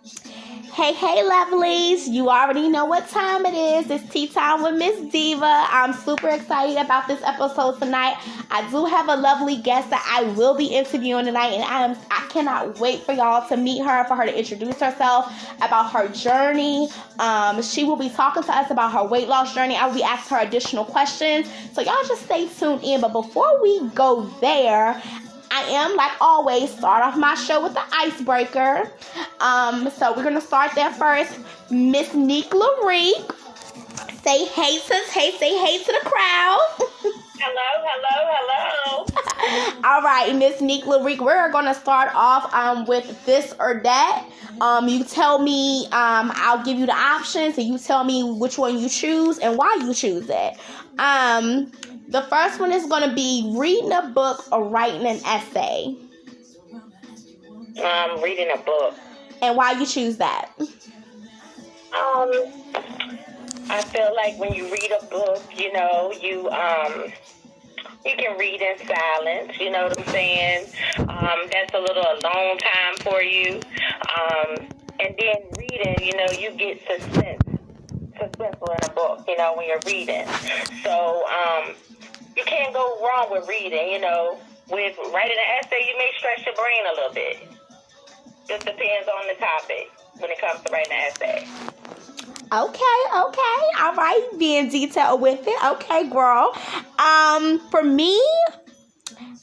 Hey, hey, lovelies. You already know what time it is. It's Tea Time with Miss Diva. I'm super excited about this episode tonight. I do have a lovely guest that I will be interviewing tonight, and I cannot wait for y'all to meet her, for her to introduce herself, about her journey. She will be talking to us about her weight loss journey. I will be asking her additional questions. So y'all just stay tuned in. But before we go there, I am, like always, start off my show with the icebreaker. So we're going to start there first. Miss Neek La Reek. Say hey to the crowd. Hello. All right, Miss Neek La Reek, we're going to start off with this or that. You tell me, I'll give you the options, and you tell me which one you choose and why you choose it. The first one is going to be reading a book or writing an essay. Reading a book. And why you choose that? I feel like when you read a book, you can read in silence, you know what I'm saying? That's a little alone time for you. And then reading, you get suspenseful in a book, when you're reading. So, you can't go wrong with reading, With writing an essay, you may stretch your brain a little bit. Just depends on the topic when it comes to writing an essay. Okay. All right, being detailed with it. Okay, girl. For me,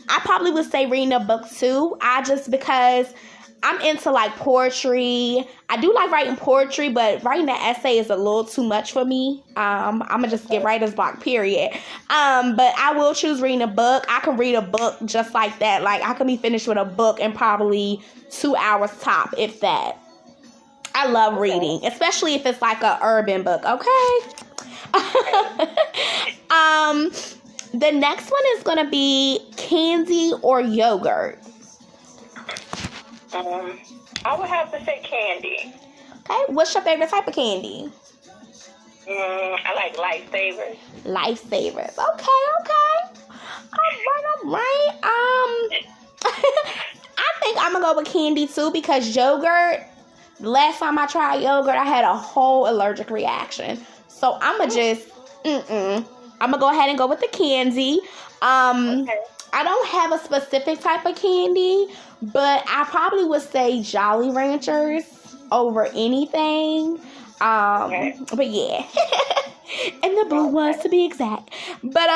I probably would say reading a book too. Because I'm into like poetry. I do like writing poetry, but writing an essay is a little too much for me. I'm gonna just get writer's block, period. But I will choose reading a book. I can read a book just like that. Like I can be finished with a book in probably 2 hours top, if that. I love reading, especially if it's like a urban book. Okay. The next one is gonna be candy or yogurt. I would have to say candy. Okay, what's your favorite type of candy? I like Lifesavers. Lifesavers. Okay. All right. I think I'm gonna go with candy too, because yogurt. Last time I tried yogurt, I had a whole allergic reaction. So I'm gonna go ahead and go with the candy. Okay. I don't have a specific type of candy, but I probably would say Jolly Ranchers over anything. But yeah. And the blue ones to be exact. But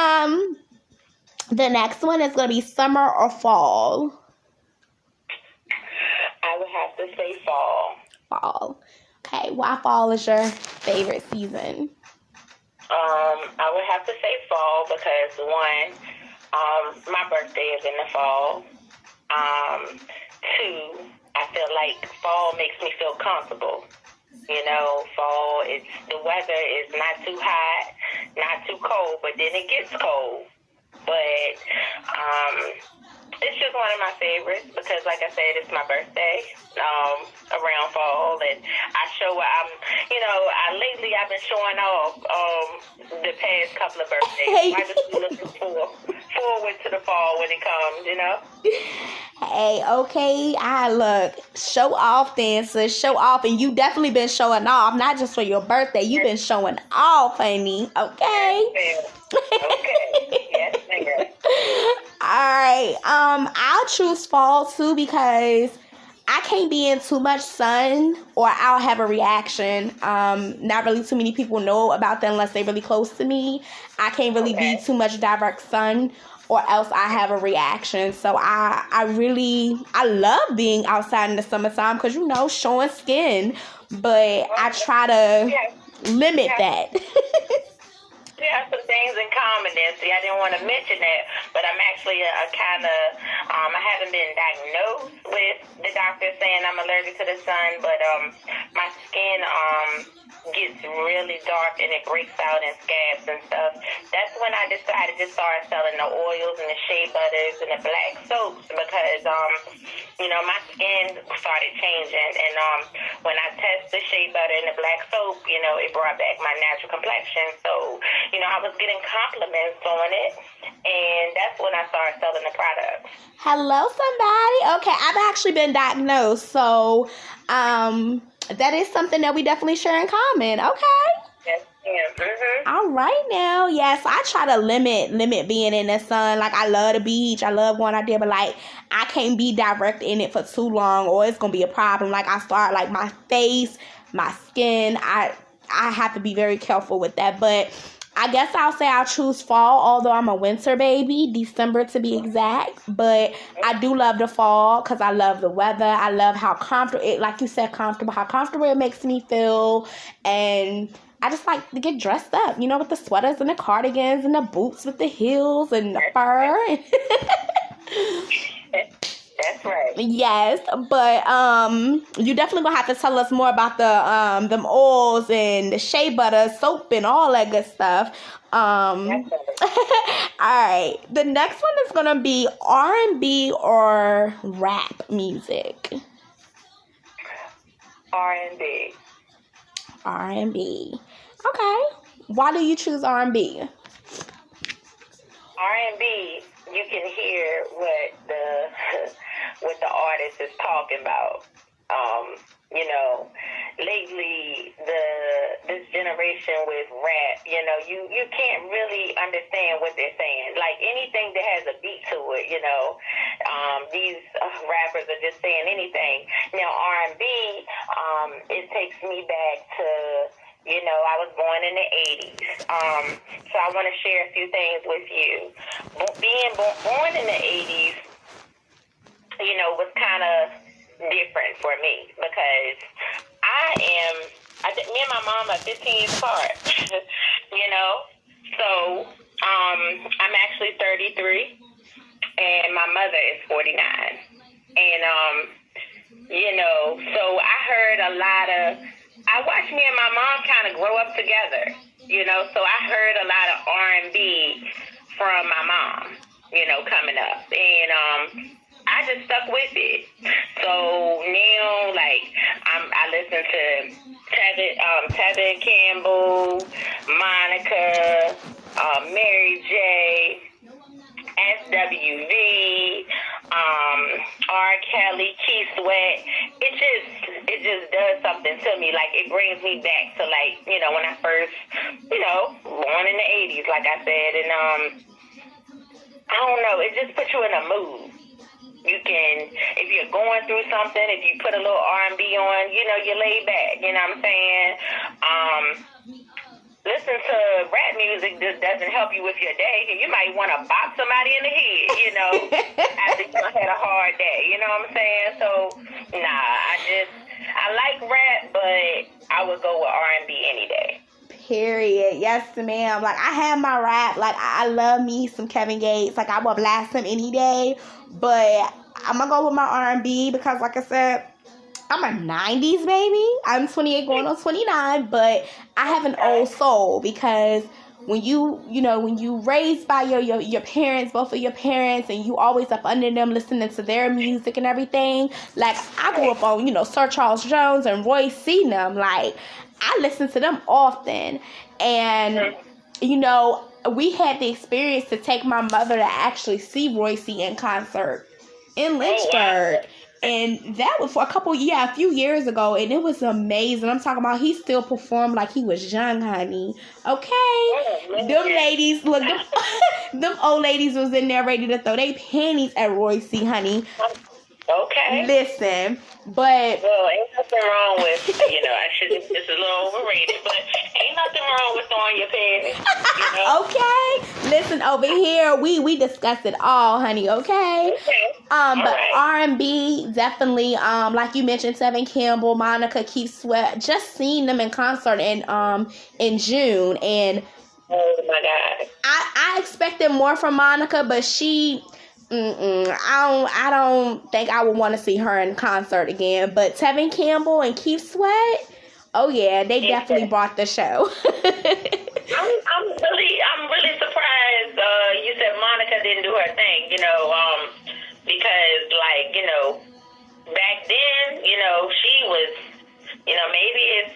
the next one is gonna be summer or fall. I would have to say fall. Fall. Okay, why fall is your favorite season? I would have to say fall because one, my birthday is in the fall. Two, I feel like fall makes me feel comfortable. Fall, the weather is not too hot, not too cold, but then it gets cold. But it's just one of my favorites because, like I said, it's my birthday around fall, and lately I've been showing off the past couple of birthdays. I just looking forward to the fall when it comes, Hey, okay, look, show off, dancers, show off, and you definitely been showing off, not just for your birthday, you've been showing off, honey, okay? Yes, okay, yes, ma'am. Alright, I'll choose fall too because I can't be in too much sun or I'll have a reaction. Not really too many people know about that unless they're really close to me. I can't really be too much direct sun or else I have a reaction. So I love being outside in the summertime because, showing skin. But I try to limit that. We have some things in common there. See, I didn't want to mention that, but I'm actually I haven't been diagnosed with the doctor saying I'm allergic to the sun, but my skin gets really dark and it breaks out in scabs and stuff. That's when I decided to start selling the oils and the shea butters and the black soaps because, my skin started changing. And when I tested the shea butter and the black soap, it brought back my natural complexion. So, I was getting compliments on it. And that's when I started selling the products. Hello, somebody. Okay, I've actually been diagnosed. So, That is something that we definitely share in common. Okay. Yes, ma'am. All right now. Yes, I try to limit being in the sun. Like, I love the beach. I love going out there, but like, I can't be direct in it for too long or it's gonna be a problem. Like, I start, like, my face, my skin, I have to be very careful with that. But I guess I'll say I'll choose fall, although I'm a winter baby, December to be exact. But I do love the fall because I love the weather. I love how comfortable it, like you said, how comfortable it makes me feel. And I just like to get dressed up, you know, with the sweaters and the cardigans and the boots with the heels and the fur. That's right. Yes, but you definitely gonna have to tell us more about the them oils and the shea butter, soap, and all that good stuff. All right, the next one is gonna be R&B or rap music. R&B. R&B. Okay. Why do you choose R&B? R&B, you can hear what the artist is talking about. You know, lately this generation with rap, you know, you can't really understand what they're saying. Like anything that has a beat to it, you know, these rappers are just saying anything. Now R&B, it takes me back to, you know, I was born in the 80s. So I want to share a few things with you. Being born in the 80s, you know, was kind of different for me because me and my mom are 15 years apart, you know. So I'm actually 33 and my mother is 49. And, you know, so I watched me and my mom kind of grow up together, you know, so I heard a lot of R&B from my mom, you know, coming up. And I just stuck with it. So now, like, I listen to Tevin Campbell, Monica, Mary J., SWV, R. Kelly, Keith Sweat. It just does something to me. Like, it brings me back to, like, you know, when I first, you know, born in the 80s, like I said. And I don't know, it just puts you in a mood. You can, if you're going through something, if you put a little R&B on, you know, you lay back, you know what I'm saying? Listen to rap music just doesn't help you with your day. You might want to bop somebody in the head, you know, after you had a hard day, you know what I'm saying? So, I like rap, but I would go with R&B any day. Period. Yes, ma'am. Like, I have my rap. Like, I love me some Kevin Gates. Like, I will blast him any day. But I'm going to go with my R&B because, like I said, I'm a 90s baby. I'm 28 going on 29. But I have an old soul because when you raised by your parents, both of your parents, and you always up under them listening to their music and everything. Like, I grew up on, you know, Sir Charles Jones and Roy C. them. Like, I listen to them often, and, you know, we had the experience to take my mother to actually see Roy C. in concert in Lynchburg, and that was for a few years ago, and it was amazing. I'm talking about he still performed like he was young, honey. Okay, them ladies, look, them old ladies was in there ready to throw their panties at Roy C., honey. Okay. Listen, but... Well, ain't nothing wrong with, you know, this is a little overrated, but ain't nothing wrong with throwing your panties, you know? Okay. Listen, over here, we discussed it all, honey, okay? But R&B, definitely, like you mentioned, Tevin Campbell, Monica, Keith Sweat, just seen them in concert in June, and... Oh, my God. I expected more from Monica, but she... I don't think I would want to see her in concert again. But Tevin Campbell and Keith Sweat, oh yeah, they definitely brought the show. I'm really surprised. You said Monica didn't do her thing, you know, because, like, you know, back then, you know, she was, you know, maybe it's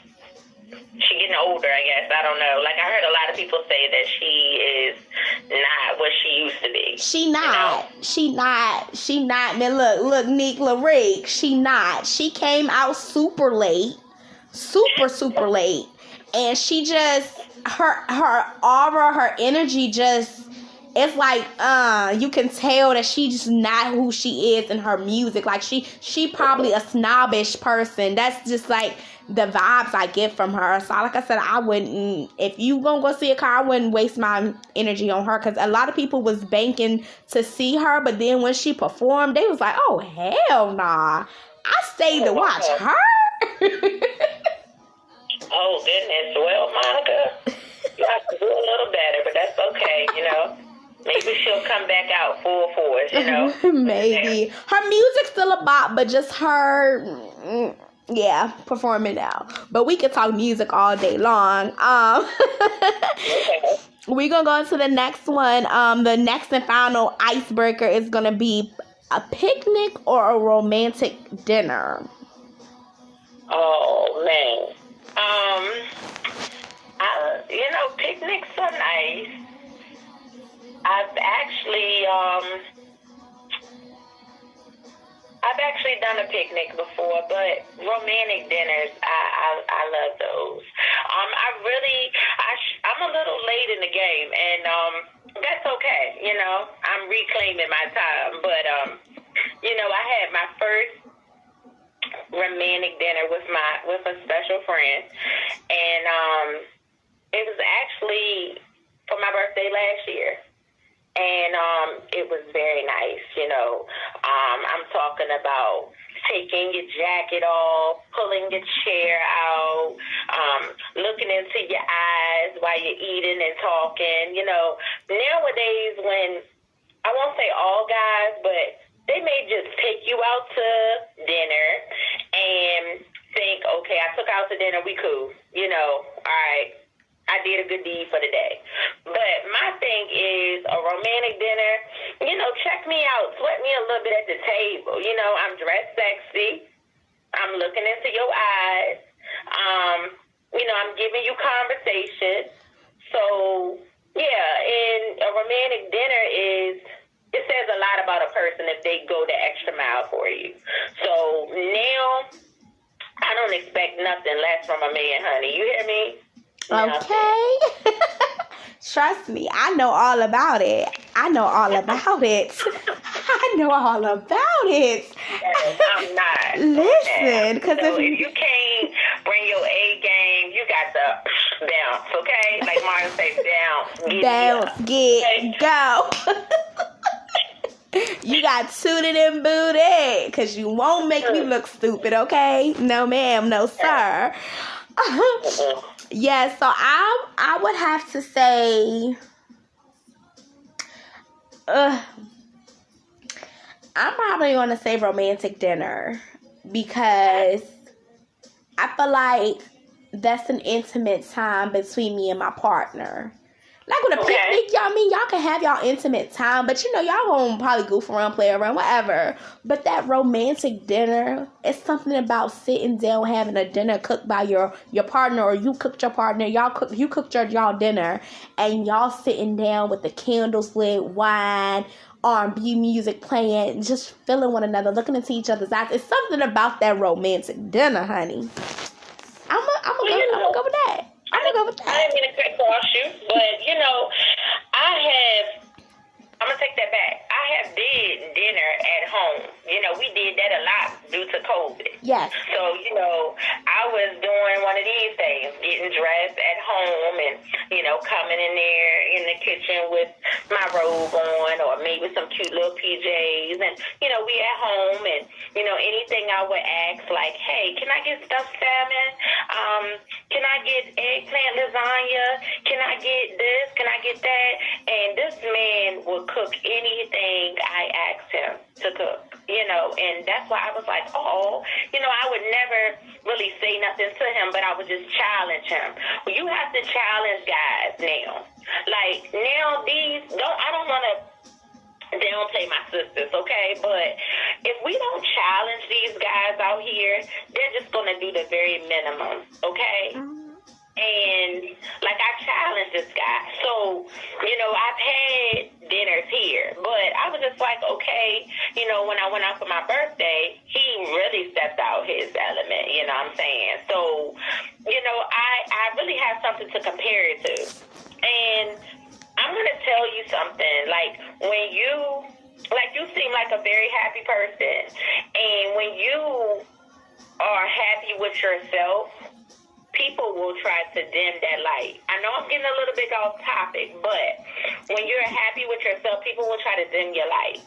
she getting older, I guess. I don't know. Like, I heard a lot of people say that she is not what she used to be. She not. You know? She not. Man, look, Neek La Reek. She not. She came out super late. super, super late. And she just, her aura, her energy just, it's like you can tell that she's just not who she is in her music. Like she probably a snobbish person. That's just like the vibes I get from her. So like I said, I wouldn't, if you gonna go see a car, I wouldn't waste my energy on her, because a lot of people was banking to see her, but then when she performed, they was like, oh hell nah, I stayed to watch her. Oh goodness. Well, Monica, you have to do a little better, but that's okay, you know. Maybe she'll come back out full force, you know. Maybe. Her music's still a bop, but just her, performing now. But we could talk music all day long. Okay. We're going to go into the next one. The next and final icebreaker is going to be a picnic or a romantic dinner. Oh, man. Picnics are nice. I've actually done a picnic before, but romantic dinners, I love those. I'm a little late in the game, and that's okay. You know, I'm reclaiming my time, but I had my first romantic dinner with a special friend, and it was actually for my birthday last year. And it was very nice, you know. I'm talking about taking your jacket off, pulling your chair out, looking into your eyes while you're eating and talking. You know, nowadays when, I won't say all guys, but they may just take you out to dinner and think, okay, I took out to dinner, we cool. You know, all right. I did a good deed for the day. But my thing is a romantic dinner, check me out, sweat me a little bit at the table. You know, I'm dressed sexy. I'm looking into your eyes. I'm giving you conversation. So, yeah, and a romantic dinner it says a lot about a person if they go the extra mile for you. So now I don't expect nothing less from a man, honey. You hear me? Okay. Trust me, I know all about it. I know all about it. I'm not. Listen, because if you can't bring your A game, you got to bounce, okay? Like Martin said, bounce, go. You got suited and booted, because you won't make me look stupid, okay? No, ma'am, no, sir. Yeah, so I would have to say, I'm probably going to say romantic dinner, because I feel like that's an intimate time between me and my partner. Like with a picnic, y'all can have y'all intimate time, but y'all gonna probably goof around, play around, whatever. But that romantic dinner, it's something about sitting down, having a dinner cooked by your partner, or you cooked your partner, you cooked y'all dinner, and y'all sitting down with the candles lit, wine, R&B music playing, just feeling one another, looking into each other's eyes. It's something about that romantic dinner, honey. I'm gonna go with that. I didn't mean to cut across you, but I'm gonna take that back. I have did dinner at home. We did that a lot due to COVID. Yes. So, I was doing one of these things, getting dressed at home and, coming in there in the kitchen with my robe on, or maybe some cute little PJs. And, we at home, and, anything I would ask, like, hey, can I get stuffed salmon? Can I get eggplant lasagna? Can I get this? Can I get that? And this man would cook anything I asked him to cook, and that's why I was like, I would never really say nothing to him, but I would just challenge him. Well, you have to challenge guys now. Like, now I don't want to downplay my sisters, okay? But if we don't challenge these guys out here, they're just going to do the very minimum, okay? And, like, I challenged this guy. So, I've had dinners here. But I was just like, okay, when I went out for my birthday, he really stepped out his element, you know what I'm saying? So, something to compare it to. And I'm going to tell you something. Like, when you seem like a very happy person. And when you are happy with yourself, people will try to dim that light. I know I'm getting a little bit off topic, but when you're happy with yourself, people will try to dim your light.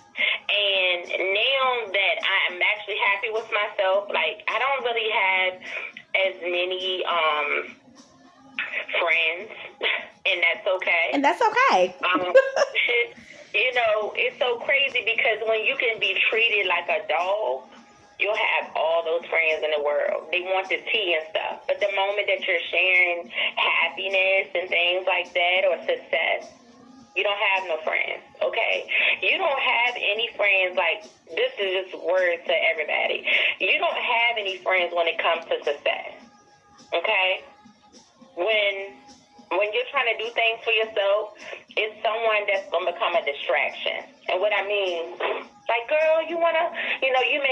And now that I'm actually happy with myself, like, I don't really have as many friends, and that's okay. And that's okay. You know, it's so crazy because when you can be treated like a dog, you'll have all those friends in the world. They want the tea and stuff. But the moment that you're sharing happiness and things like that, or success, you don't have no friends, okay? You don't have any friends. Like, this is just words to everybody. You don't have any friends when it comes to success, okay? When you're trying to do things for yourself, it's someone that's going to become a distraction. And what I mean, like, girl, you may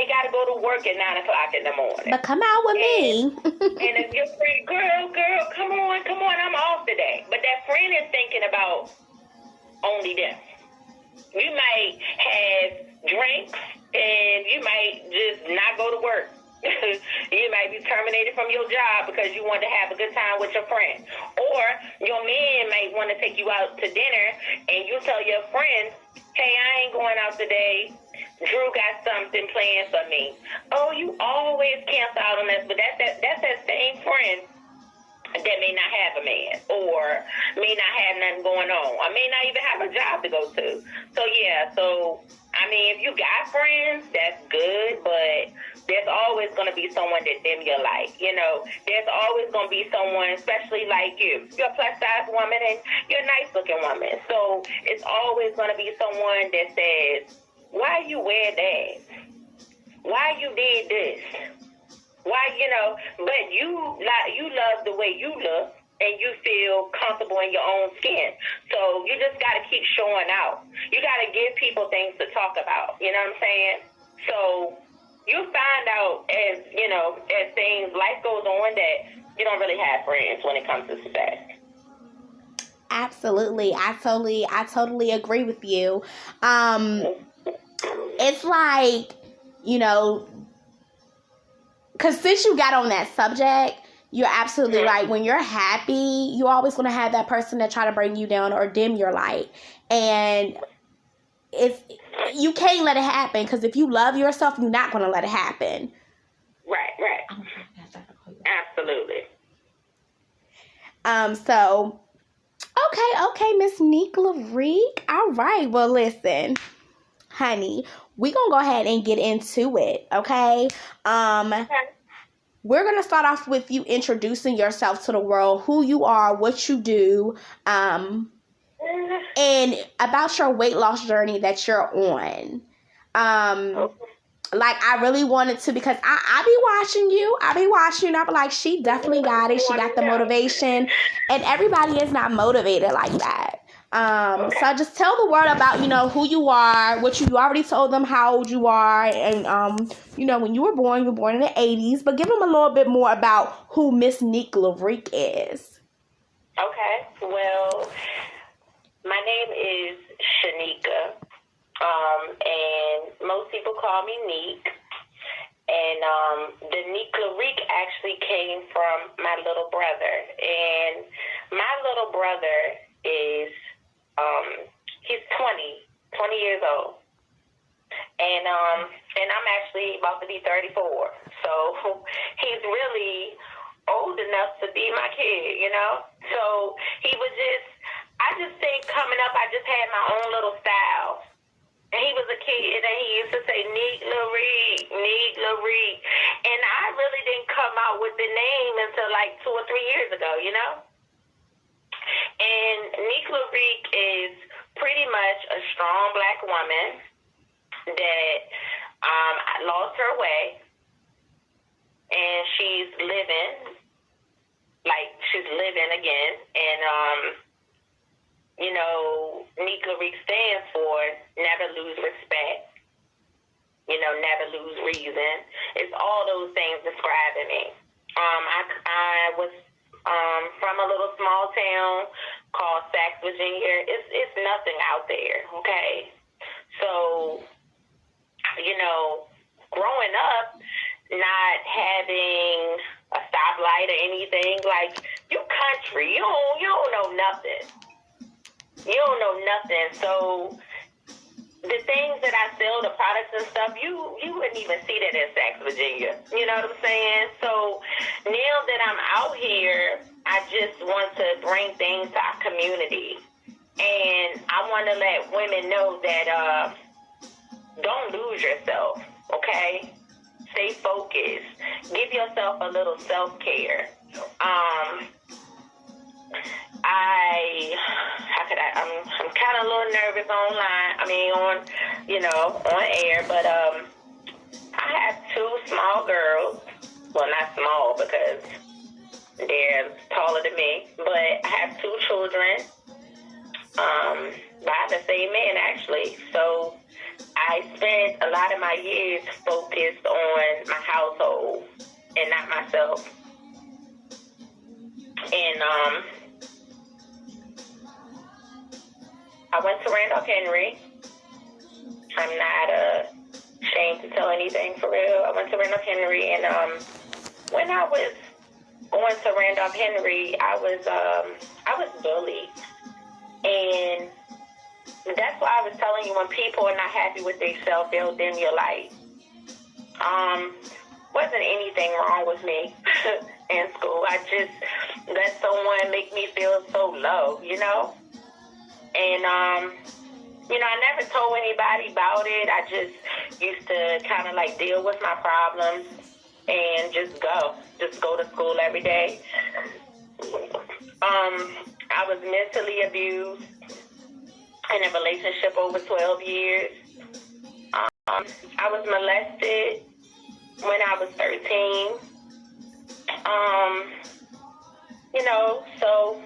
got to go to work at 9 o'clock in the morning. But come out with me. And if your friend, girl, come on, I'm off today. But that friend is thinking about only them. You might have drinks, and you might just not go to work. You might be terminated from your job because you want to have a good time with your friend. Or your man might want to take you out to dinner, and you tell your friend, hey, I ain't going out today. Drew got something planned for me. Oh, you always cancel out on us. But that's that same friend that may not have a man, or may not have nothing going on, or may not even have a job to go to. So, yeah, I mean, if you got friends, that's good, but there's always going to be someone that dim your light. You know, there's always going to be someone, especially like you. You're a plus-size woman, and you're a nice-looking woman. So it's always going to be someone that says, why you wear that? Why you did this? Why, but you love the way you look, and you feel comfortable in your own skin. So you just got to keep showing out. You got to give people things to talk about. You know what I'm saying? So you find out as life goes on, that you don't really have friends when it comes to success. Absolutely. I totally agree with you. It's like, because since you got on that subject, you're absolutely right. When you're happy, you're always going to have that person that try to bring you down or dim your light. And you can't let it happen, because if you love yourself, you're not going to let it happen. Right. Absolutely. So, okay, Miss Neek La Reek. All right. Well, listen, honey, we're going to go ahead and get into it, okay? We're going to start off with you introducing yourself to the world, who you are, what you do, and about your weight loss journey that you're on. Like, I really wanted to, because I be watching you. I be like, she definitely got it. She got the motivation. And everybody is not motivated like that. So just tell the world about, who you are, what you already told them, how old you are, and, when you were born in the 80s, but give them a little bit more about who Miss Neek La Reek is. Okay. Well, my name is Shanika, and most people call me Neek. And the Neek La Reek actually came from my little brother. And my little brother is, he's 20 years old. And I'm actually about to be 34. So he's really old enough to be my kid, So I just think coming up, I just had my own little style. And he was a kid, and he used to say, Neek La Reek, Neek La Reek. And I really didn't come out with the name until like 2 or 3 years ago, And Neek La Reek is pretty much a strong black woman that lost her way, and she's living again. And Neek La Reek stands for never lose respect, never lose reason. It's all those things describing me. I was from a little small Virginia, it's nothing out there, okay? So, growing up, not having a stoplight or anything, like, you country, you don't know nothing. You don't know nothing. So the things that I sell, the products and stuff, you wouldn't even see that in Saks, Virginia. You know what I'm saying? So now that I'm out here, I just want to bring things to our community. And I want to let women know that don't lose yourself, okay? Stay focused. Give yourself a little self-care. I'm kind of a little nervous on air, but I have two small girls. Well, not small because they're taller than me, but I have two children by the same man, actually. So I spent a lot of my years focused on my household and not myself. And I went to Randolph Henry. I'm not ashamed to tell anything, for real. I went to Randolph Henry, and when I was going to Randolph Henry, I was bullied. And that's why I was telling you, when people are not happy with themselves, they'll dim your light. Wasn't anything wrong with me in school. I just let someone make me feel so low, And, I never told anybody about it. I just used to kind of like deal with my problems and just go to school every day. I was mentally abused in a relationship over 12 years. I was molested when I was 13. So,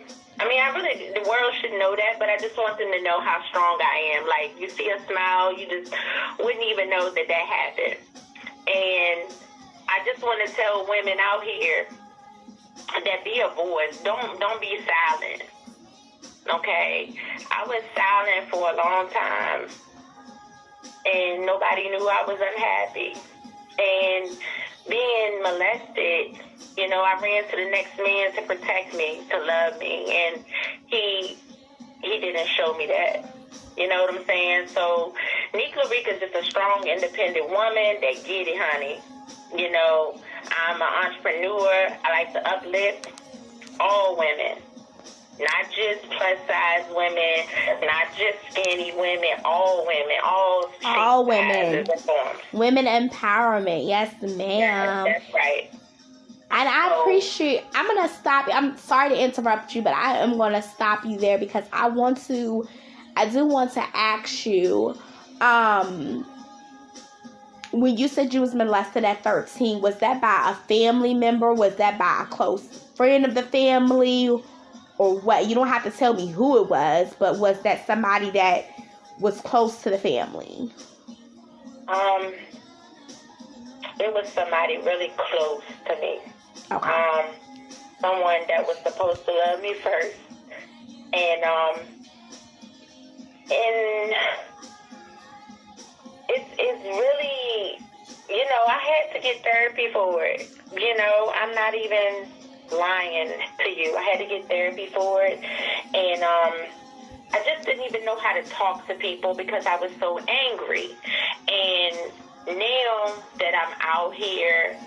the world should know that, but I just want them to know how strong I am. Like, you see a smile, you just wouldn't even know that happened. And I just want to tell women out here that be a voice. Don't be silent. Okay? I was silent for a long time, and nobody knew I was unhappy. And being molested, I ran to the next man to protect me, to love me, and he didn't show me that. You know what I'm saying? So Neek La Reek is just a strong, independent woman that get it, honey. I'm an entrepreneur. I like to uplift all women, not just plus-size women, not just skinny women, all women, all women. Women empowerment. Yes, ma'am. Yes, that's right. And I appreciate, I'm going to stop you. I'm sorry to interrupt you, but I am going to stop you there because I do want to ask you, when you said you was molested at 13, was that by a family member? Was that by a close friend of the family? Or what? You don't have to tell me who it was, but was that somebody that was close to the family? It was somebody really close to me. Okay. Someone that was supposed to love me first. And it's really, I had to get therapy for it. I'm not even lying to you. I had to get therapy for it. And I just didn't even know how to talk to people because I was so angry. And now that I'm out here,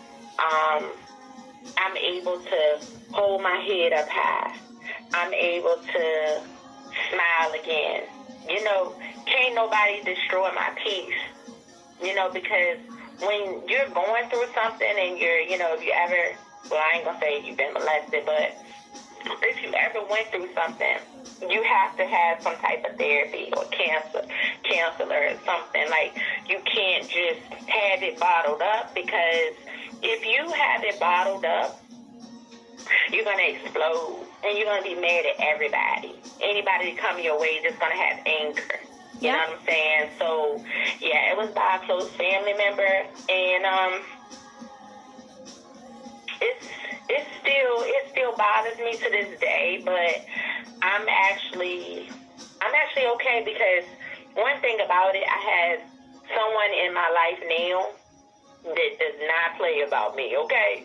I'm able to hold my head up high. I'm able to smile again. Can't nobody destroy my peace. Because when you're going through something and you're, if you ever, well, I ain't gonna say you've been molested, but if you ever went through something, you have to have some type of therapy or counselor or something. Like, you can't just have it bottled up, because if you have it bottled up, you're going to explode, and you're going to be mad at everybody. Anybody that come your way is just going to have anger. You know what I'm saying? So, yeah, it was by a close family member, and it still bothers me to this day, but I'm actually okay because one thing about it, I have someone in my life now that does not play about me, okay?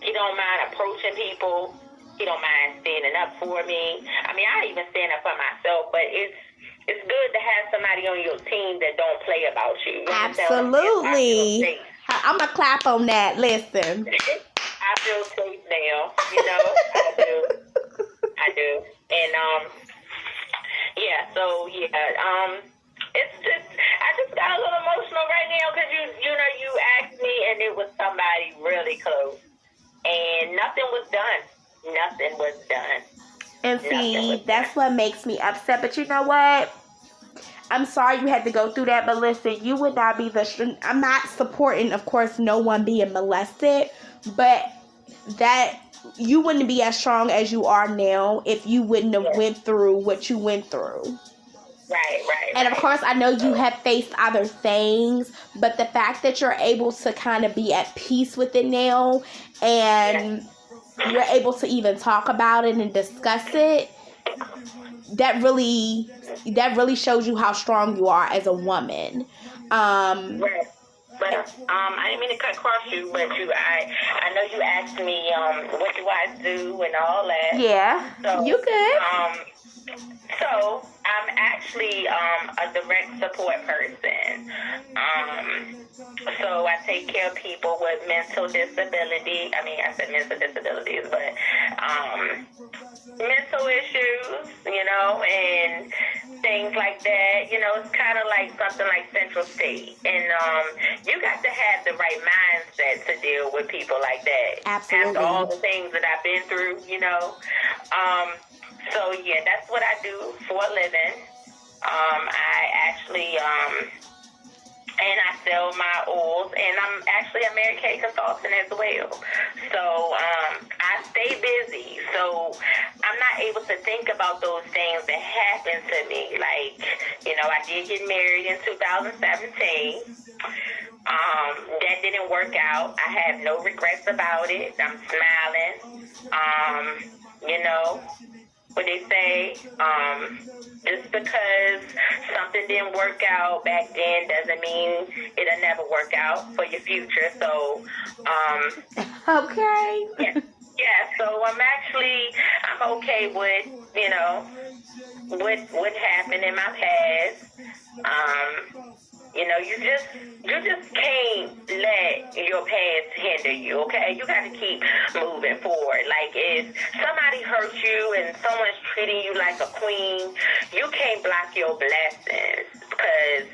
He don't mind approaching people. He don't mind standing up for me. I mean, I even stand up for myself, but it's good to have somebody on your team that don't play about you. Absolutely. I'm going to clap on that. Listen. I feel safe now. You know, I do. And, it's just, I just got a little emotional right now because you asked me and it was somebody really close. And nothing was done. And see, that's what makes me upset. But you know what? I'm sorry you had to go through that. But listen, you would not be I'm not supporting, of course, no one being molested. But that you wouldn't be as strong as you are now if you wouldn't have went through what you went through. Right. And of course, I know you have faced other things, but the fact that you're able to kind of be at peace with it now, and you're able to even talk about it and discuss it, that really shows you how strong you are as a woman. Right. But I didn't mean to cut across you, but I know you asked me what do I do and all that. Yeah, so, you good. So I'm actually a direct support person. So I take care of people with mental disability. I mean, I said mental disabilities, but mental issues, and things like that. It's kind of like something like Central State. And you got to have the right mindset to deal with people like that. Absolutely. After all the things that I've been through, So, yeah, that's what I do for a living. I actually, and I sell my oils, and I'm actually a Mary Kay consultant as well. So, I stay busy. So, I'm not able to think about those things that happened to me. Like, I did get married in 2017. That didn't work out. I have no regrets about it. I'm smiling. What they say, just because something didn't work out back then doesn't mean it'll never work out for your future. So, okay. Yeah. So I'm okay with, what happened in my past. You just can't let your past hinder you, okay? You got to keep moving forward. Like, if somebody hurt you and someone's treating you like a queen, you can't block your blessings because,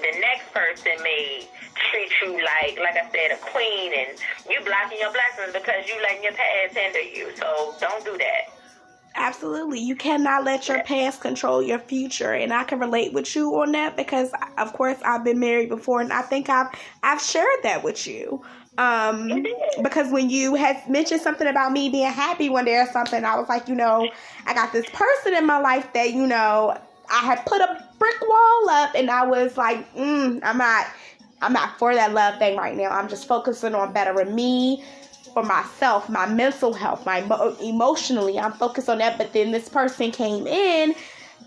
the next person may treat you like I said, a queen, and you blocking your blessings because you letting your past hinder you. So don't do that. Absolutely. You cannot let your past control your future. And I can relate with you on that because, of course, I've been married before, and I think I've shared that with you. Because when you had mentioned something about me being happy one day or something, I was like, I got this person in my life that, I had put a brick wall up, and I was like, I'm not for that love thing right now. I'm just focusing on bettering me, for myself, my mental health, my emotionally, I'm focused on that. But then this person came in,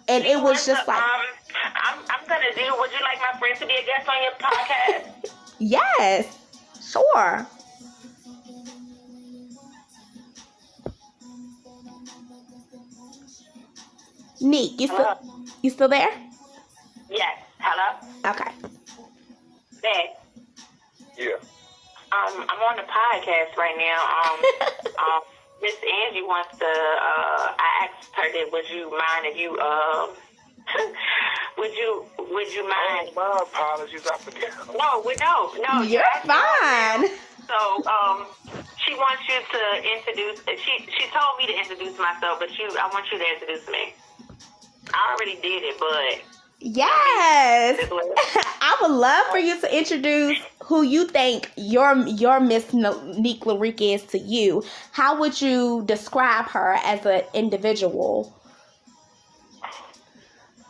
and it was just like, I'm gonna do. Would you like my friend to be a guest on your podcast? Yes, sure. Neek, you still there? Yes. Hello. Okay. Hey. Yeah. I'm on the podcast right now. Miss Angie wants to. I asked her that. Would you mind if you? Would you mind? My apologies. I forget. No. You're fine. So she wants you to introduce. She told me to introduce myself, but I want you to introduce me. I already did it, but. Yes. I would love for you to introduce who you think your Miss Neek La Reek is to you. How would you describe her as an individual?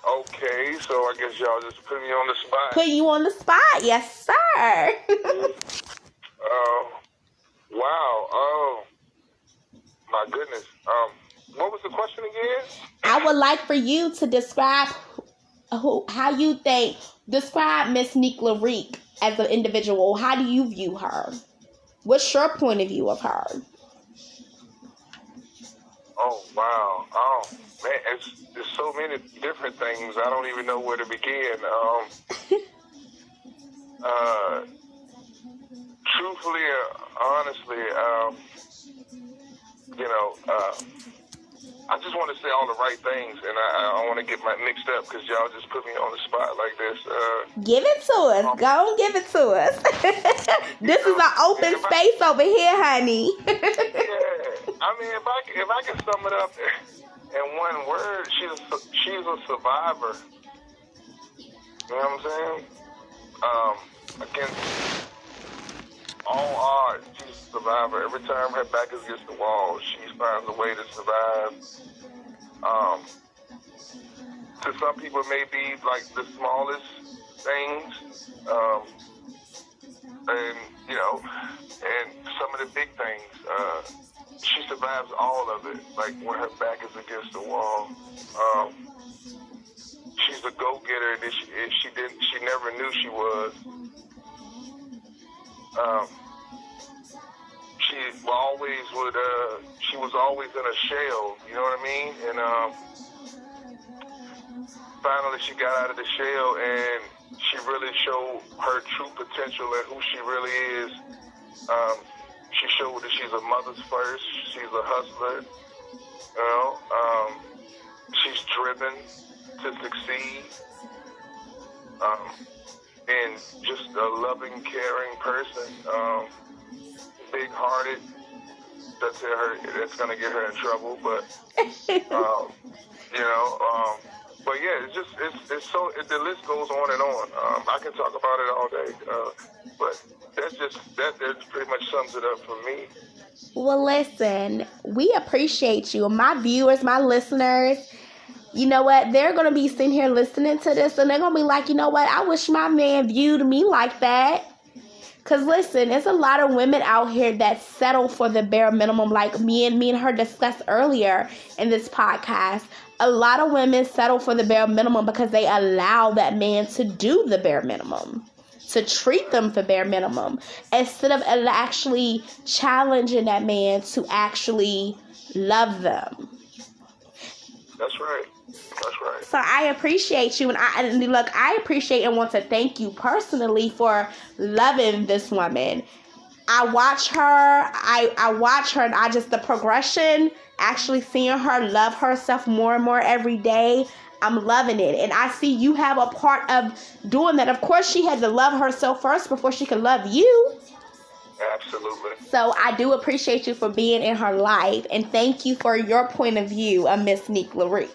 Okay, so I guess y'all just put me on the spot. Put you on the spot, yes, sir. Wow. My goodness. What was the question again? I would like for you to describe how you describe Miss Neek La Reek as an individual. How do you view her? What's your point of view of her? Oh, wow. Oh, man, there's so many different things. I don't even know where to begin. Truthfully, honestly, I just want to say all the right things, and I don't want to get mixed up because y'all just put me on the spot like this. Give it to us. Go on, give it to us. This is an open space over here, honey. Yeah, I mean, if I can sum it up in one word, she's a survivor. You know what I'm saying? Against all odds, she's a survivor. Every time her back is against the wall, she finds a way to survive. To some people, it may be like the smallest things, and some of the big things. She survives all of it. Like when her back is against the wall. She's a go-getter that she never knew she was. She was always in a shell, you know what I mean? And finally she got out of the shell and she really showed her true potential and who she really is. She showed that she's a mother's first, she's a hustler, you know, she's driven to succeed, and just a loving, caring person, big-hearted. That's gonna get her in trouble, but but yeah, it's so the list goes on and on. I can talk about it all day, but that pretty much sums it up for me. Well, listen, we appreciate you, my viewers, my listeners. You know what? They're going to be sitting here listening to this, and they're going to be like, you know what? I wish my man viewed me like that. Because, listen, there's a lot of women out here that settle for the bare minimum, like me and her discussed earlier in this podcast. A lot of women settle for the bare minimum because they allow that man to do the bare minimum, to treat them for bare minimum, instead of actually challenging that man to actually love them. That's right. That's right. So I appreciate you, and I appreciate and want to thank you personally for loving this woman. I watch her, and I just, the progression, actually seeing her love herself more and more every day, I'm loving it. And I see you have a part of doing that. Of course, she had to love herself first before she could love you. Absolutely. So I do appreciate you for being in her life, and thank you for your point of view of Miss Neek La Reek.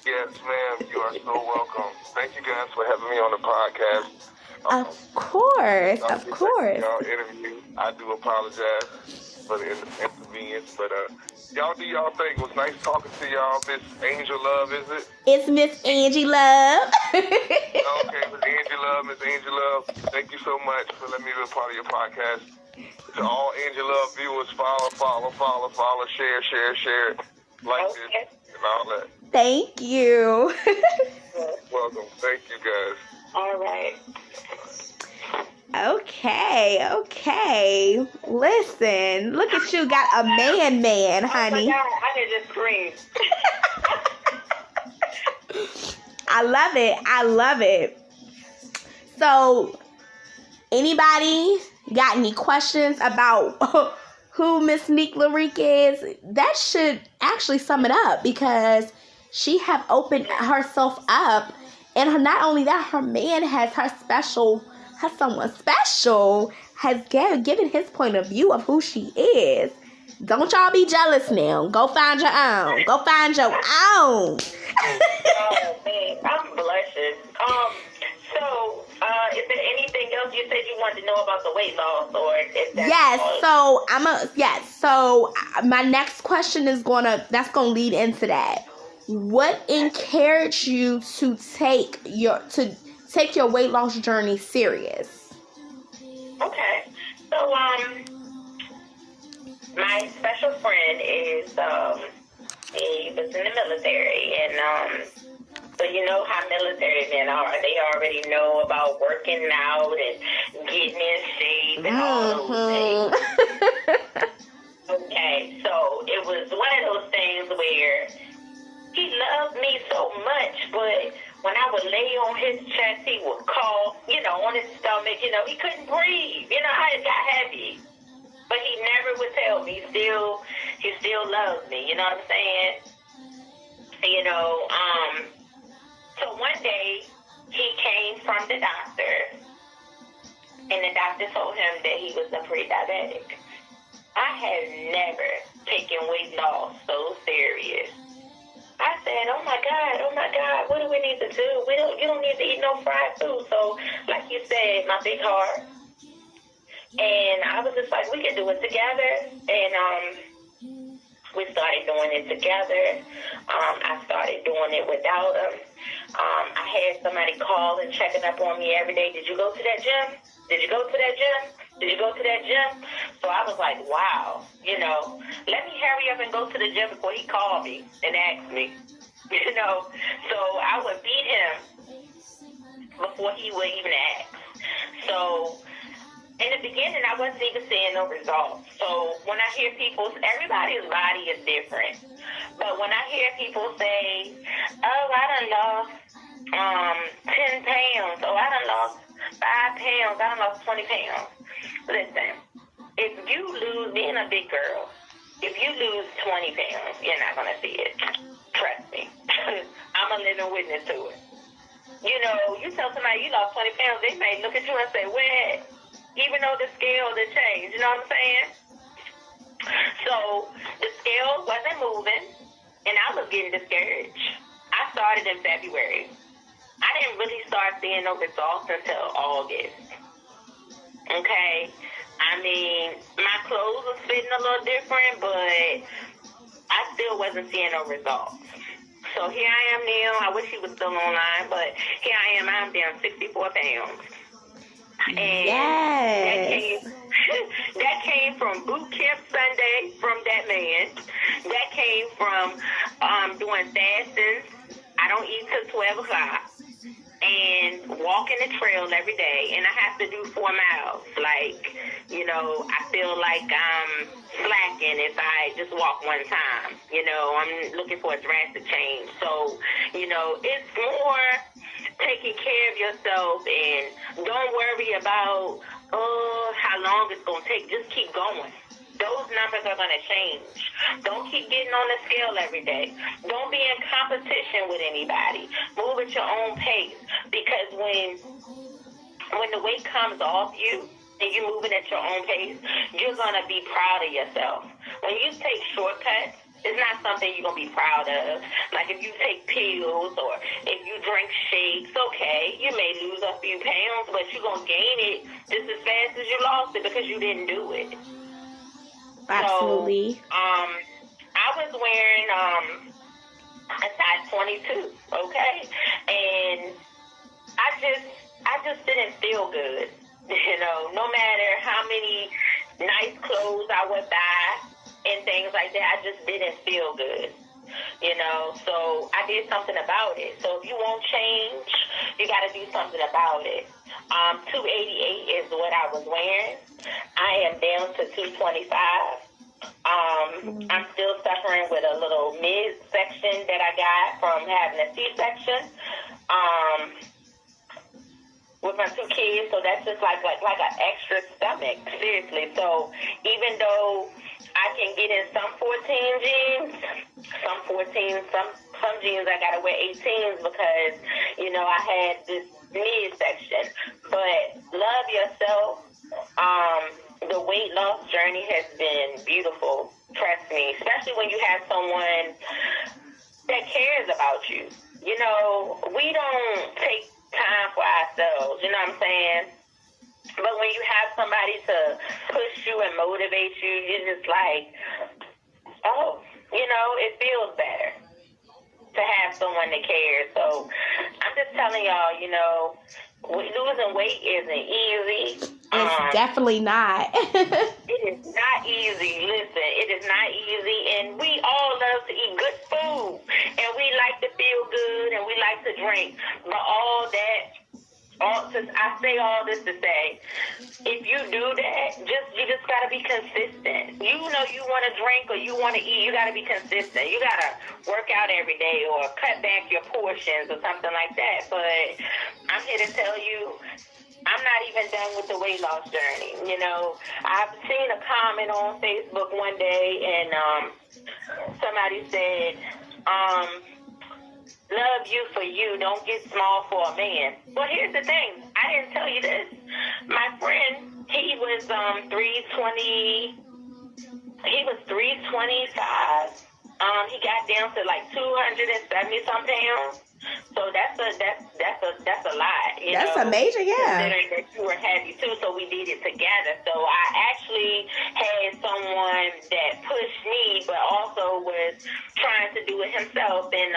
Yes, ma'am. You are so welcome. Thank you guys for having me on the podcast. Of course. Interview. I do apologize for the inconvenience, but y'all do y'all thing. It was nice talking to y'all. Miss Angel Love, is it? It's Miss Angie Love. Okay, Miss Angel Love. Thank you so much for letting me be a part of your podcast. To all Angel Love viewers, follow, share, like this, and all that. Thank you. Welcome. Thank you, guys. All right. Okay. Listen, look at you, got a man, honey. Oh my God, I just screamed. I love it. So, anybody got any questions about who Miss Neek La Reek is? That should actually sum it up, because she have opened herself up, and not only that, her man has someone special, has given his point of view of who she is. Don't y'all be jealous now. Go find your own. Oh, man, I'm blushing. So, is there anything else you said you wanted to know about the weight loss, or is that So my next question is that's gonna lead into that. What encouraged you to take your weight loss journey serious? Okay. So, my special friend he was in the military, and so you know how military men are. They already know about working out and getting in shape and all those things. Okay, so it was one of those things where he loved me so much, but when I would lay on his chest, he would cough, on his stomach, he couldn't breathe. You know how it got heavy. But he never would tell me. He still loves me, you know what I'm saying? So one day he came from the doctor, and the doctor told him that he was a pre-diabetic. I had never taken weight loss so serious. I said, oh my God, what do we need to do? You don't need to eat no fried food. So, like you said, my big heart. And I was just like, we can do it together. And we started doing it together. I started doing it without him. I had somebody call and checking up on me every day. Did you go to that gym? Did you go to that gym? Did you go to that gym? So I was like, wow, let me hurry up and go to the gym before he called me and asked me, So I would beat him before he would even ask. So in the beginning, I wasn't even seeing no results. So when I hear everybody's body is different. But when I hear people say, oh, I done lost 10 pounds. Oh, I done lost 5 pounds. I done lost 20 pounds. Listen, if you lose, being a big girl, if you lose 20 pounds, you're not going to see it. Trust me. I'm a living witness to it. You tell somebody you lost 20 pounds, they may look at you and say, well, even though the scale did change, you know what I'm saying? So the scale wasn't moving, and I was getting discouraged. I started in February. I didn't really start seeing no results until August. Okay? I mean, my clothes was fitting a little different, but I still wasn't seeing no results. So here I am now. I wish he was still online, but here I am. I'm down 64 pounds. And yes. that came from boot camp Sunday from that man. That came from doing fasting. I don't eat till 12 o'clock. And walking the trail every day. And I have to do 4 miles. I feel like I'm slacking if I just walk one time. I'm looking for a drastic change. So, it's more taking care of yourself, and don't worry about how long it's going to take. Just keep going. Those numbers are going to change. Don't keep getting on the scale every day. Don't be in competition with anybody. Move at your own pace, because when the weight comes off you and you're moving at your own pace, you're going to be proud of yourself. When you take shortcuts, it's not something you're going to be proud of. Like if you take pills or if you drink shakes, okay, you may lose a few pounds, but you're going to gain it just as fast as you lost it because you didn't do it. Absolutely. So, I was wearing a size 22, okay? And I just didn't feel good. No matter how many nice clothes I would buy and things like that, I just didn't feel good, so I did something about it. So if you want change, you got to do something about it. 288 is what I was wearing. I am down to 225. I'm still suffering with a little midsection that I got from having a C-section with my 2 kids, so that's just like an extra stomach, seriously. So even though I can get in some 14 jeans, some jeans I gotta wear 18s because, I had this midsection. But love yourself. The weight loss journey has been beautiful. Trust me, especially when you have someone that cares about you. We don't take time for ourselves, you know what I'm saying? But when you have somebody to push you and motivate you, you're just like, oh, it feels better to have someone that cares. So I'm just telling y'all, losing weight isn't easy. It's definitely not. It is not easy. Listen, it is not easy, and we all love to eat good food, and we like to feel good, and we like to drink. But I say all this to say, if you do that, you just gotta be consistent. You know, you want to drink or you want to eat, you gotta be consistent. You gotta work out every day or cut back your portions or something like that. But I'm here to tell you, I'm not even done with the weight loss journey. You know, I've seen a comment on Facebook one day, and somebody said, love you for you, don't get small for a man. Well, here's the thing. I didn't tell you this. My friend, he was 320. He was 325. He got down to like 270 some pounds. So that's a lot. That's a major, yeah. Considering that you were heavy too, so we did it together. So I actually had someone that pushed me, but also was trying to do it himself. And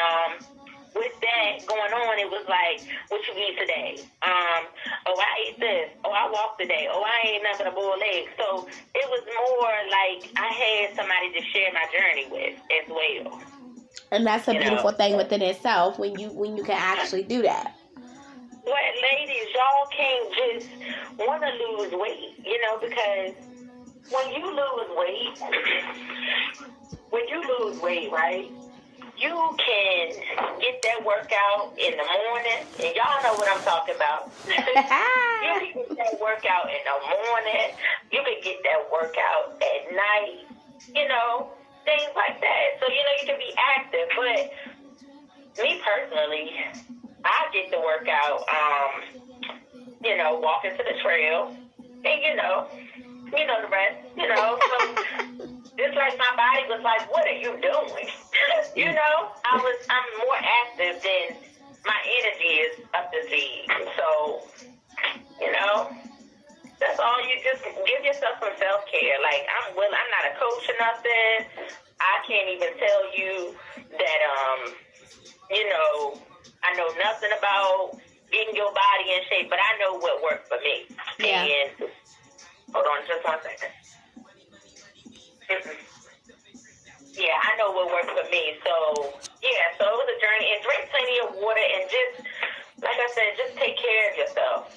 with that going on, it was like, what you eat today? Oh, I ate this. Oh, I walked today. Oh, I ain't nothing but a boiled egg. So it was more like I had somebody to share my journey with as well. And that's a beautiful thing within itself when you can actually do that. Well, ladies, y'all can't just want to lose weight, because when you lose weight, right? You can get that workout in the morning, and y'all know what I'm talking about. You can get that workout in the morning. You can get that workout at night, things like that. So, you can be active. But me personally, I get the workout, walking to the trail, and, the rest, so it's like my body was like, what are you doing? I'm more active than my energy is up to speed. So, that's all. You just give yourself some self-care. Like, I'm not a coach or nothing. I can't even tell you that, I know nothing about getting your body in shape, but I know what works for me. Yeah. And, hold on just 1 second. Yeah, I know what works for me. So it was a journey. And drink plenty of water and just, like I said, just take care of yourself.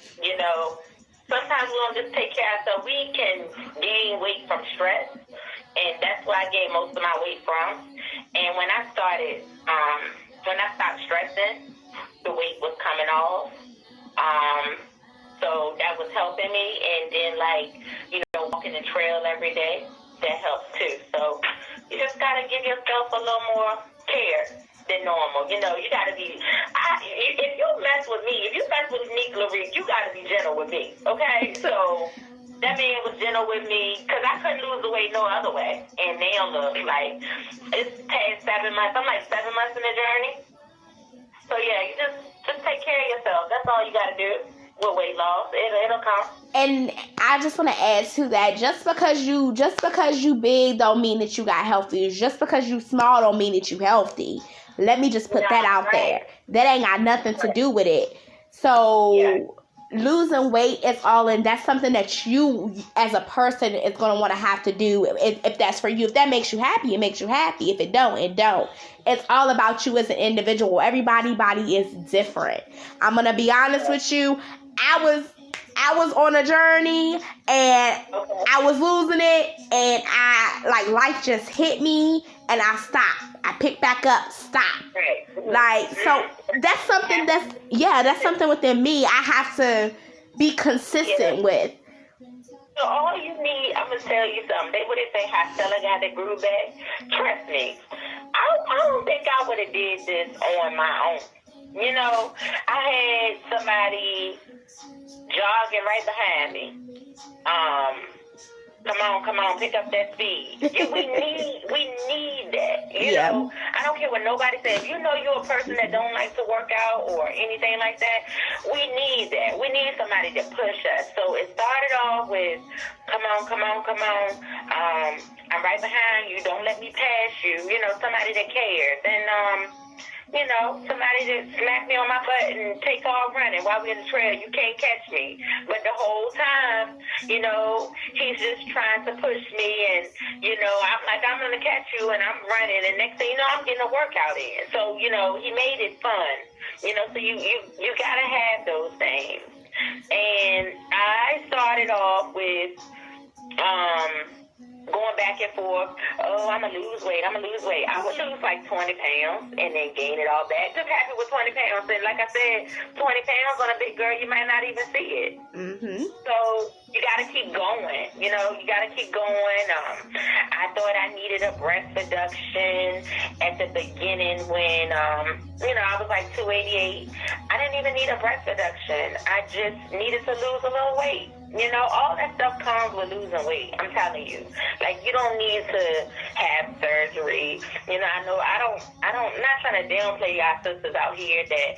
Sometimes we don't just take care of ourselves. We can gain weight from stress, and that's where I gained most of my weight from. And when I started, when I stopped stressing, the weight was coming off. So that was helping me. And then, walking the trail every day, that helps too. So you just got to give yourself a little more care than normal. You got to be, if you mess with me, if you mess with Neek La Reek, you got to be gentle with me, okay? So that man was gentle with me because I couldn't lose the weight no other way. And now look, it's past 7 months. I'm like 7 months in the journey. So yeah, you just take care of yourself. That's all you got to do. With weight loss, it'll come. And I just want to add to that, just because you big don't mean that you got healthy. Just because you small don't mean that you healthy. Let me just put that out there. That ain't got nothing to do with it. So losing weight is all in. That's something that you as a person is going to want to have to do. If that's for you, if that makes you happy, it makes you happy. If it don't, it don't. It's all about you as an individual. Everybody's body is different. I'm going to be honest with you. I was on a journey and I was losing it, and life just hit me and I stopped. I picked back up, stopped. So that's something that's something within me I have to be consistent with. So all you need, I'm going to tell you something. What they say, how Stella got that groove back? Trust me, I don't think I would have did this on my own. I had somebody jogging right behind me. Come on, pick up that speed. We need that. I don't care what nobody says. If you're a person that don't like to work out or anything like that, we need that. We need somebody to push us. So it started off with, come on. I'm right behind you. Don't let me pass you. Somebody that cares. And somebody just smack me on my butt and take off running while we're in the trail. You can't catch me. But the whole time, he's just trying to push me, and, I'm like, I'm going to catch you, and I'm running, and next thing you know, I'm getting a workout in. So, he made it fun. So you got to have those things. And I started off with going back and forth. Oh, I'm going to lose weight. I would lose like 20 pounds and then gain it all back. Just happy with 20 pounds. And like I said, 20 pounds on a big girl, you might not even see it. Mm-hmm. So you got to keep going. You got to keep going. I thought I needed a breast reduction at the beginning when, I was like 288. I didn't even need a breast reduction. I just needed to lose a little weight. All that stuff comes with losing weight. I'm telling you. Like, you don't need to have surgery. I know I'm not trying to downplay y'all sisters out here that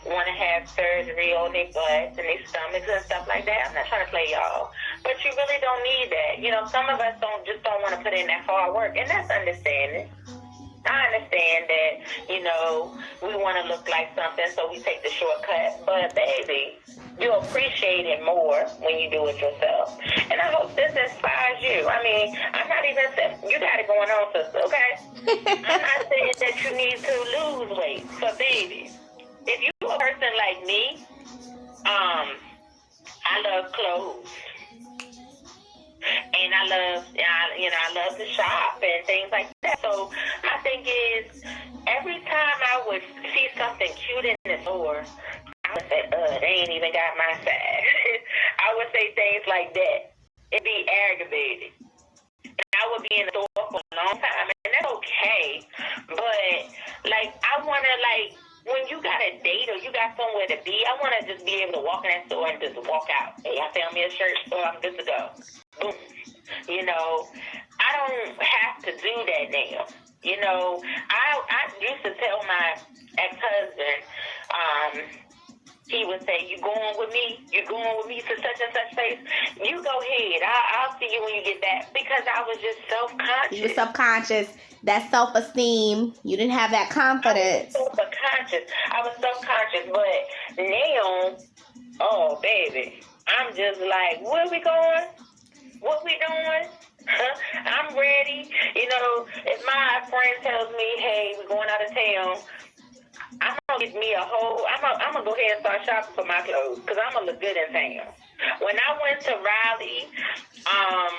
want to have surgery on their butts and their stomachs and stuff like that. I'm not trying to play y'all. But you really don't need that. Some of us don't want to put in that hard work, and that's understanding. I understand that, we want to look like something, so we take the shortcut. But, baby, you appreciate it more when you do it yourself. And I hope this inspires you. I mean, I'm not even saying, you got it going on, sister, okay? I'm not saying that you need to lose weight. But, baby, if you're a person like me, I love clothes. And I love to shop and things like that. So my thing is, every time I would see something cute in the store, I would say, they ain't even got my size. I would say things like that. It'd be aggravating. And I would be in the store for a long time, and that's okay. But, I want to, when you got a date or you got somewhere to be, I want to just be able to walk in that store and just walk out. Hey, I found me a shirt, so I'm good to go. Boom. I don't have to do that now. I used to tell my ex-husband, he would say, you going with me? You going with me to such and such place? You go ahead. I'll see you when you get back. Because I was just self-conscious. You were self-conscious. That self-esteem. You didn't have that confidence. I was self-conscious. But now, oh, baby, I'm just like, where we going? What we doing? I'm ready. If my friend tells me, hey, we're going out of town, I'm going to get me I'm going to go ahead and start shopping for my clothes because I'm going to look good in town. When I went to Raleigh, I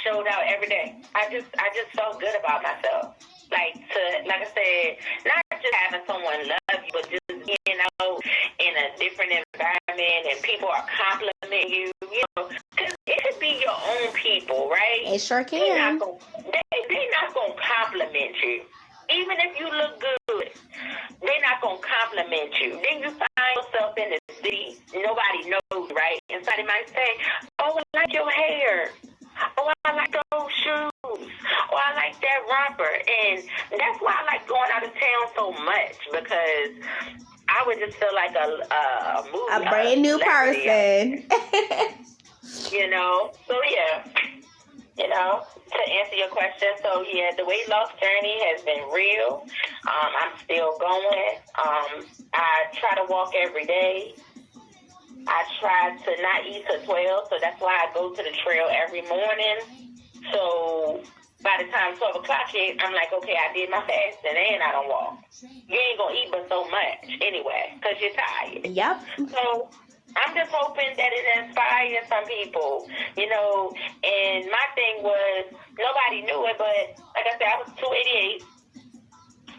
showed out every day. I just felt good about myself. Like I said, not just having someone love you, but just being out in a different environment and people are complimenting you, because it could be your own people, right? It sure can. They're not going to compliment you. Even if you look good, they're not going to compliment you. Then you find yourself in the city, nobody knows, right? And somebody might say, oh, I like your hair. Oh, I like those shoes. Oh, I like that romper. And that's why I like going out of town so much, because I would just feel like a brand new person. So yeah. To answer your question, so yeah, the weight loss journey has been real. I'm still going. I try to walk every day. I try to not eat till 12, so that's why I go to the trail every morning. So by the time 12 o'clock hit, I'm like, okay, I did my fasting and I don't walk. You ain't going to eat but so much anyway, because you're tired. Yep. So I'm just hoping that it inspires some people, and my thing was, nobody knew it, but like I said, I was 288.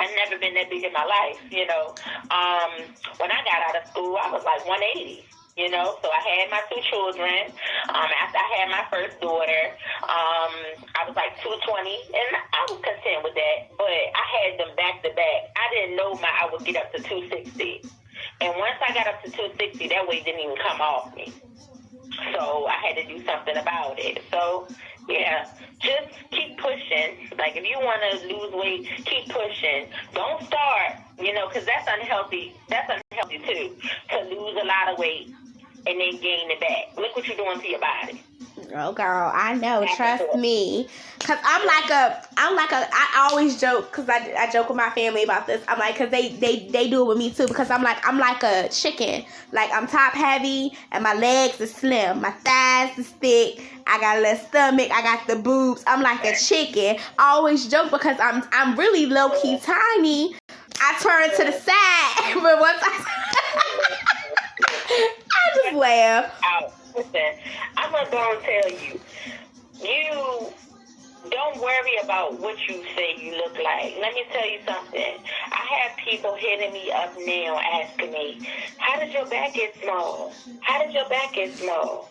I've never been that big in my life, When I got out of school, I was like 180, so I had my two children. After I had my first daughter, I was like 220, and I was content with that, but I had them back to back. I didn't know I would get up to 260. And once I got up to 260, that weight didn't even come off me. So I had to do something about it. So, yeah, just keep pushing. Like, if you want to lose weight, keep pushing. Don't start, because that's unhealthy. That's unhealthy, too, to lose a lot of weight and then gain it back. Look what you're doing to your body. Oh, girl, I know. Trust me. Cause I always joke, cause I joke with my family about this. I'm like, cause they do it with me too. Because I'm like a chicken. Like, I'm top heavy and my legs are slim. My thighs is thick. I got a little stomach. I got the boobs. I'm like a chicken. I always joke because I'm really low key tiny. I turn to the side, but once I just laugh. Listen, I'm gonna go and tell you, you don't worry about what you say you look like. Let me tell you something. I have people hitting me up now asking me, how did your back get small? How did your back get small?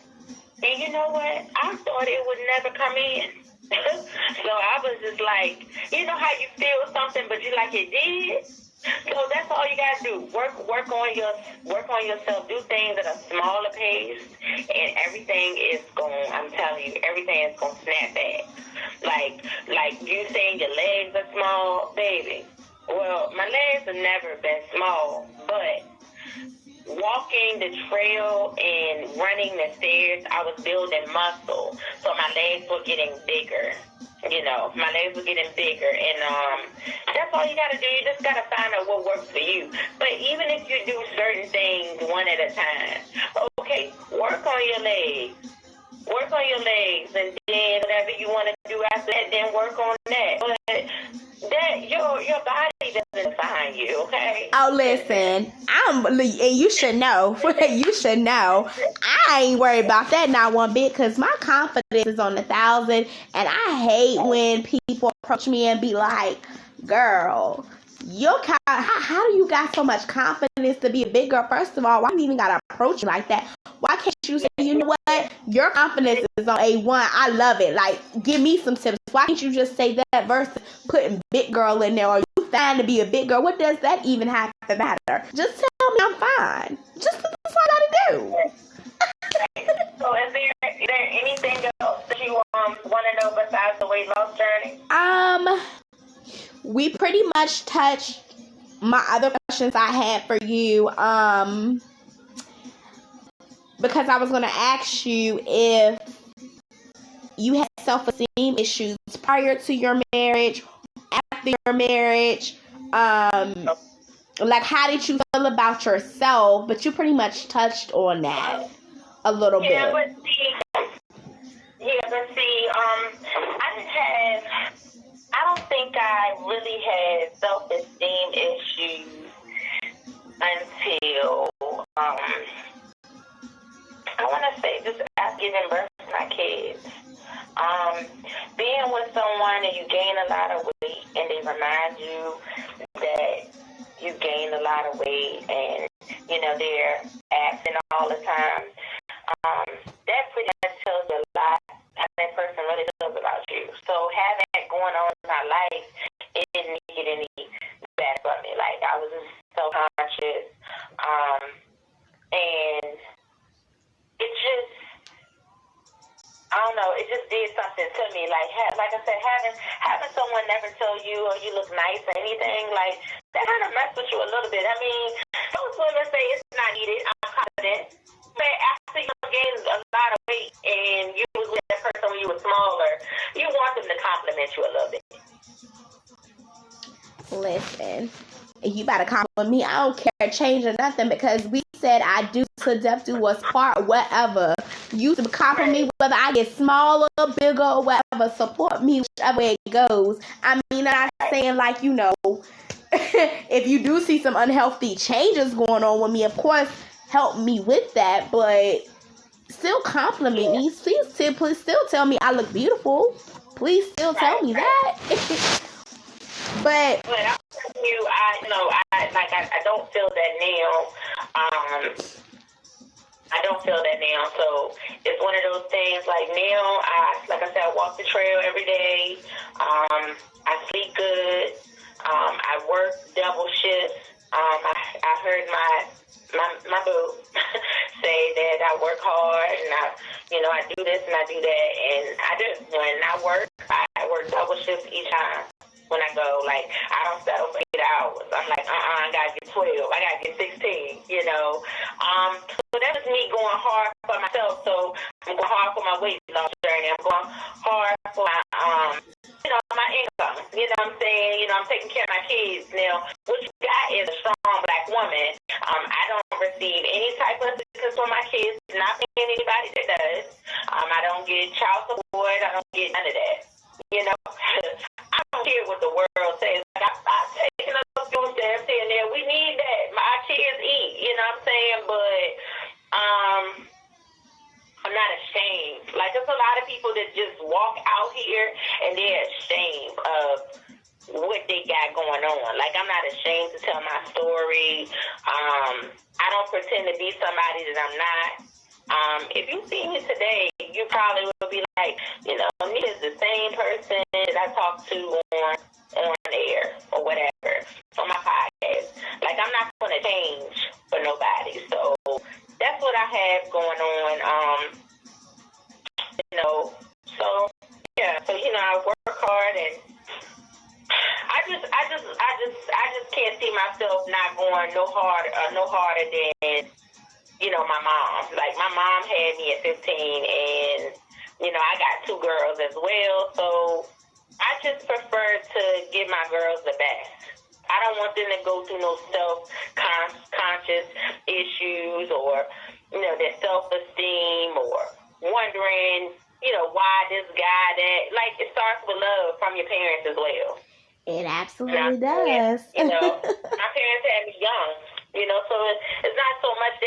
And you know what? I thought it would never come in. So I was just like, you know how you feel something, but you like it did? So that's all you gotta do. Work on yourself. Do things at a smaller pace, and everything is going. I'm telling you, everything is gonna snap back. Like you saying your legs are small, baby. Well, my legs have never been small, but walking the trail and running the stairs, I was building muscle, so my legs were getting bigger. You know, my legs were getting bigger, and that's all you gotta do. You just gotta find out what works for you. But even if you do certain things one at a time, okay, work on your legs, and then whatever you want to do after that, then work on that. But that your body doesn't define you, okay? Oh, listen, and you should know. You should know. I ain't worried about that not one bit, because my confidence is on 1,000, and I hate when people approach me and be like, "Girl, how do you got so much confidence to be a big girl? First of all, why do you even gotta approach me like that? Why can't you say, you know what? Your confidence is on A1. I love it. Like, give me some tips. Why can't you just say that versus putting big girl in there? Or you fine to be a big girl? What does that even have to matter? Just tell me I'm fine. Just that's all I gotta do." So is there anything else that you want to know besides the weight loss journey? We pretty much touched my other questions I had for you. Because I was going to ask you if you had self-esteem issues prior to your marriage, after your marriage. Like, how did you feel about yourself? But you pretty much touched on that a little bit. But see, I don't think I really had self-esteem issues until, I want to say just after giving birth to my kids. Being with someone and you gain a lot of weight and they remind you that you gained a lot of weight and, you know, they're asking all the time, that pretty much tells you a lot how that person really feels about you. So having that going on in my life, it didn't get any better for me. Like, I was just self-conscious, and it just, I don't know, it just did something to me. Like I said, having someone never tell you or you look nice or anything, like, that kind of mess with you a little bit. I mean, most women say it's not needed, I'm confident. But after you gained a lot of weight and you was with that person when you were smaller, you want them to compliment you a little bit. Listen, you better compliment me. I don't care, change or nothing, because we said I do to death do us part, whatever. You compliment me whether I get smaller, bigger, or whatever. Support me whichever way it goes. I mean, I'm not saying, like, you know, if you do see some unhealthy changes going on with me, of course, help me with that, but still compliment me. Please still tell me I look beautiful. Please still tell me that. But I'm telling you, I don't feel that now. I don't feel that now. So it's one of those things. Like, now, like I said, I walk the trail every day. I sleep good. I work double shifts. I heard my boo say that I work hard and I do this and I do that, and I do. When I work double shifts each time. When I go, like, I don't settle for 8 hours. I'm like, I gotta get 12. I gotta get 16, you know. So that was me going hard for myself. So I'm going hard for my weight loss hard for my, my income. You know what I'm saying? You know, I'm taking care of my kids. Now, what you got is a strong black woman. I don't receive any type of assistance for my kids. Not paying anybody that does. I don't get child support. I don't get none of that. You know, I don't care what the world says. Like, I've taken up food stamps here and there. We need that. My kids eat. You know what I'm saying? But I'm not ashamed. Like, there's a lot of people that just walk out here and they're ashamed of what they got going on. Like, I'm not ashamed to tell my story. I don't pretend to be somebody that I'm not. If you see me today, you probably will be like, you know, Neek is the same person that I talk to on air or whatever on my podcast. Like, I'm not going to change for nobody. So that's what I have going on. You know, so yeah. So you know, I work hard, and I just can't see myself not going no harder than, you know, my mom. Like, my mom had me at 15, and, you know, I got 2 girls as well, so I just prefer to give my girls the best. I don't want them to go through no self-conscious issues or, you know, their self-esteem or wondering, you know, why this guy that, like, it starts with love from your parents as well. It absolutely does. You know, my parents had me young, you know, so it's not so much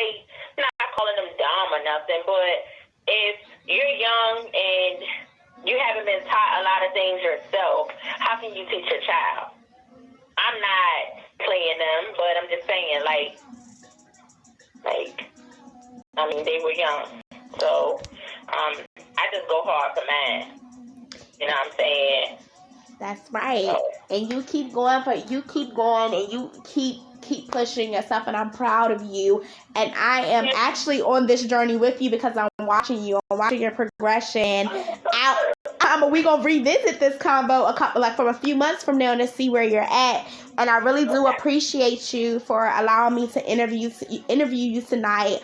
not calling them dumb or nothing, but if you're young and you haven't been taught a lot of things yourself, how can you teach a child? I'm not playing them, but I'm just saying, I mean, they were young, so I just go hard for mine. You know what I'm saying? That's right. So, and you keep going, and you keep pushing yourself, and I'm proud of you. And I am actually on this journey with you because I'm watching you. I'm watching your progression. We're going to revisit this combo from a few months from now to see where you're at. And I really do appreciate you for allowing me to interview you tonight.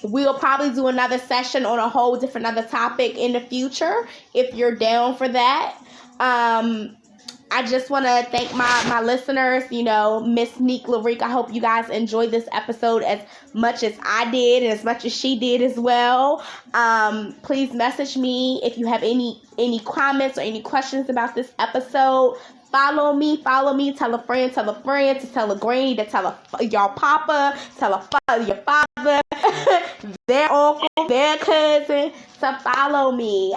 We'll probably do another session on a whole different other topic in the future if you're down for that. I just want to thank my listeners, you know, Miss Neek La Reek. I hope you guys enjoyed this episode as much as I did and as much as she did as well. Please message me if you have any comments or any questions about this episode. Follow me, tell a friend, to tell a granny, to tell your papa, tell your father, their uncle, their cousin, to follow me.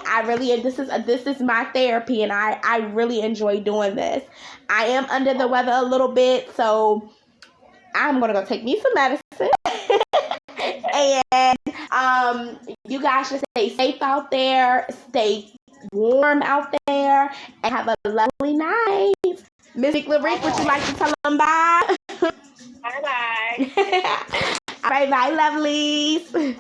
This is my therapy, and I really enjoy doing this. I am under the weather a little bit, so I'm going to go take me some medicine. And you guys should stay safe out there, stay warm out there, and have a lovely night. Miss Neek La Reek, would you like to tell them bye? bye-bye. All right, bye, lovelies.